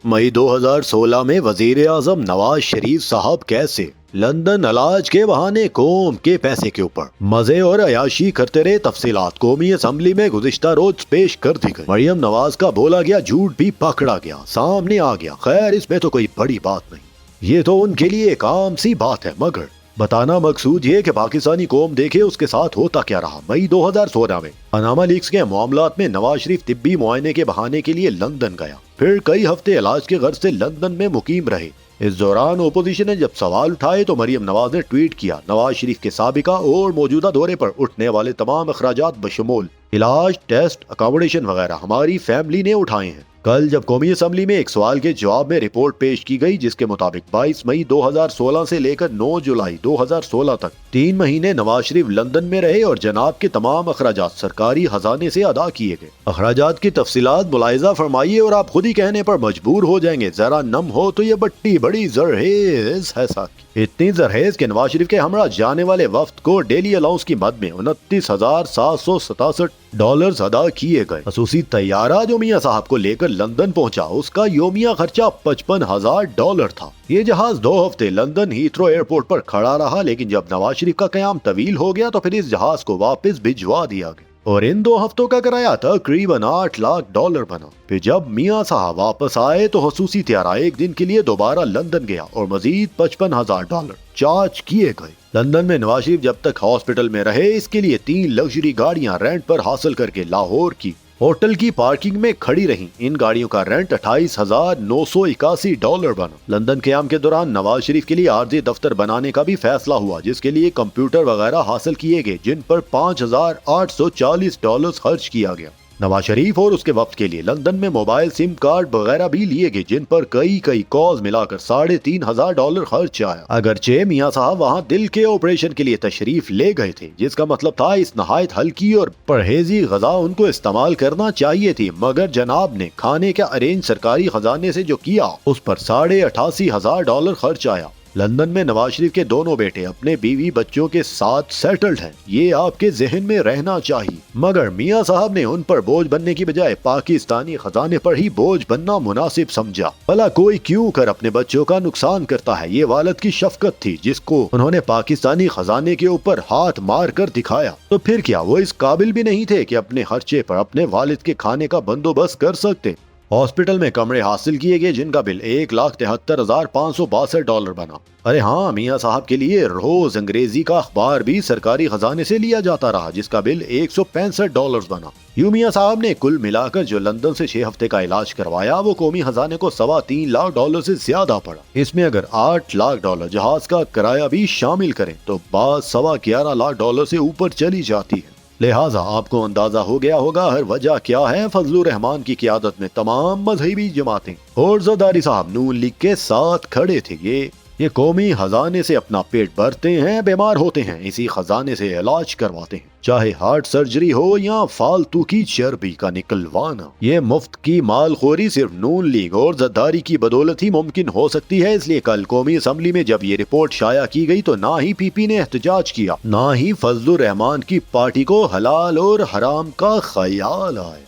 मई 2016 में वजीर आजम नवाज शरीफ साहब कैसे लंदन इलाज के बहाने कौम के पैसे के ऊपर मजे और अयाशी करते रहे। तफसीलात कौमी असम्बली में गुज़िश्ता रोज पेश कर दी गई। मरियम नवाज का बोला गया झूठ भी पकड़ा गया, सामने आ गया। खैर, इसमें तो कोई बड़ी बात नहीं, ये तो उनके लिए एक आम सी बात है, मगर बताना मकसूद ये कि पाकिस्तानी कौम देखे उसके साथ होता क्या रहा। मई 2016 में पनामा लीक्स के मामलात में नवाज शरीफ तिब्बी मुआयने के बहाने के लिए लंदन गया, फिर कई हफ्ते इलाज के गर्ज से लंदन में मुकीम रहे। इस दौरान ओपोजिशन ने जब सवाल उठाए तो मरियम नवाज ने ट्वीट किया, नवाज शरीफ के साबिका और मौजूदा दौरे पर उठने वाले तमाम अखराजात बशमूल इलाज, टेस्ट, अकोमोडेशन वगैरह हमारी फैमिली ने उठाए हैं। कल जब कौमी असम्बली में एक सवाल के जवाब में रिपोर्ट पेश की गई, जिसके मुताबिक 22 मई 2016 से लेकर 9 जुलाई 2016 तक 3 महीने नवाज शरीफ लंदन में रहे और जनाब के तमाम अखराजात सरकारी खजाने से अदा किए गए। अखराजात की तफसीलात मुलाहिजा फरमाइए और आप खुद ही कहने पर मजबूर हो जाएंगे, जरा नम हो तो ये बट्टी बड़ी जरहेज है साकी। इतनी जरहेज के नवाज शरीफ के हमरा जाने वाले वफ्द को डेली अलाउंस की मद में $29,767 अदा किए गए। खसूसी तैयारा जो मियाँ साहब को लेकर लंदन पहुंचा, उसका योमिया खर्चा $55,000 था। ये जहाज 2 हफ्ते लंदन हीथ्रो एयरपोर्ट पर खड़ा रहा, लेकिन जब नवाज शरीफ का कयाम तवील हो गया तो फिर इस जहाज को वापस भिजवा दिया गया और इन 2 हफ्तों का किराया तकरीबन $8 लाख बना। फिर जब मियाँ साहब वापस आए तो खसूसी तैयारा एक दिन के लिए दोबारा लंदन गया और मजीद $55,000 चार्ज किए गए। लंदन में नवाज शरीफ जब तक हॉस्पिटल में रहे, इसके लिए 3 लग्जरी गाड़ियां रेंट पर हासिल करके लाहौर की होटल की पार्किंग में खड़ी रहीं। इन गाड़ियों का रेंट $28,981 बना। लंदन क़याम के दौरान नवाज शरीफ के लिए आर्जी दफ्तर बनाने का भी फैसला हुआ, जिसके लिए कंप्यूटर वगैरह हासिल किए गए, जिन पर $5,840 खर्च किया गया। नवाज शरीफ और उसके वफ्द के लिए लंदन में मोबाइल सिम कार्ड वगैरह भी लिए गए, जिन पर कई कॉल्स मिलाकर $3,500 खर्च आया। अगरचे मियाँ साहब वहाँ दिल के ऑपरेशन के लिए तशरीफ ले गए थे, जिसका मतलब था इस नहायत हल्की और परहेजी गजा उनको इस्तेमाल करना चाहिए थी, मगर जनाब ने खाने का अरेंज सरकारी खजाने से जो किया उस पर $88,000 खर्च आया। लंदन में नवाज शरीफ के दोनों बेटे अपने बीवी बच्चों के साथ सेटल्ड हैं, ये आपके जहन में रहना चाहिए। मगर मियाँ साहब ने उन पर बोझ बनने की बजाय पाकिस्तानी खजाने पर ही बोझ बनना मुनासिब समझा। भला कोई क्यों कर अपने बच्चों का नुकसान करता है, ये वालिद की शफकत थी जिसको उन्होंने पाकिस्तानी खजाने के ऊपर हाथ मार कर दिखाया। तो फिर क्या वो इस काबिल भी नहीं थे कि अपने खर्चे पर अपने वालिद के खाने का बंदोबस्त कर सकते। हॉस्पिटल में कमरे हासिल किए गए, जिनका बिल $1,73,562 बना। अरे हाँ, मियाँ साहब के लिए रोज अंग्रेजी का अखबार भी सरकारी खजाने से लिया जाता रहा, जिसका बिल $165 बना। यूं मियाँ साहब ने कुल मिलाकर जो लंदन से 6 हफ्ते का इलाज करवाया, वो कौमी खजाने को $3.25 लाख से ज्यादा पड़ा। इसमें अगर $8 लाख जहाज का किराया भी शामिल करें तो बात $11.25 लाख से ऊपर चली जाती है। लिहाजा आपको अंदाजा हो गया होगा हर वजह क्या है। फजलुर रहमान की क़ियादत में तमाम मजहबी जमातें और ज़रदारी साहब नून लीग के साथ खड़े थे। ये कौमी खजाने से अपना पेट भरते हैं, बीमार होते हैं, इसी खजाने से इलाज करवाते हैं, चाहे हार्ट सर्जरी हो या फालतू की चर्बी का निकलवाना। ये मुफ्त की मालखोरी सिर्फ नून लीग और ज़रदारी की बदौलत ही मुमकिन हो सकती है। इसलिए कल कौमी असम्बली में जब ये रिपोर्ट शाया की गई तो ना ही पीपी ने एहतजाज किया, ना ही फजलुर रहमान की पार्टी को हलाल और हराम का ख्याल आया।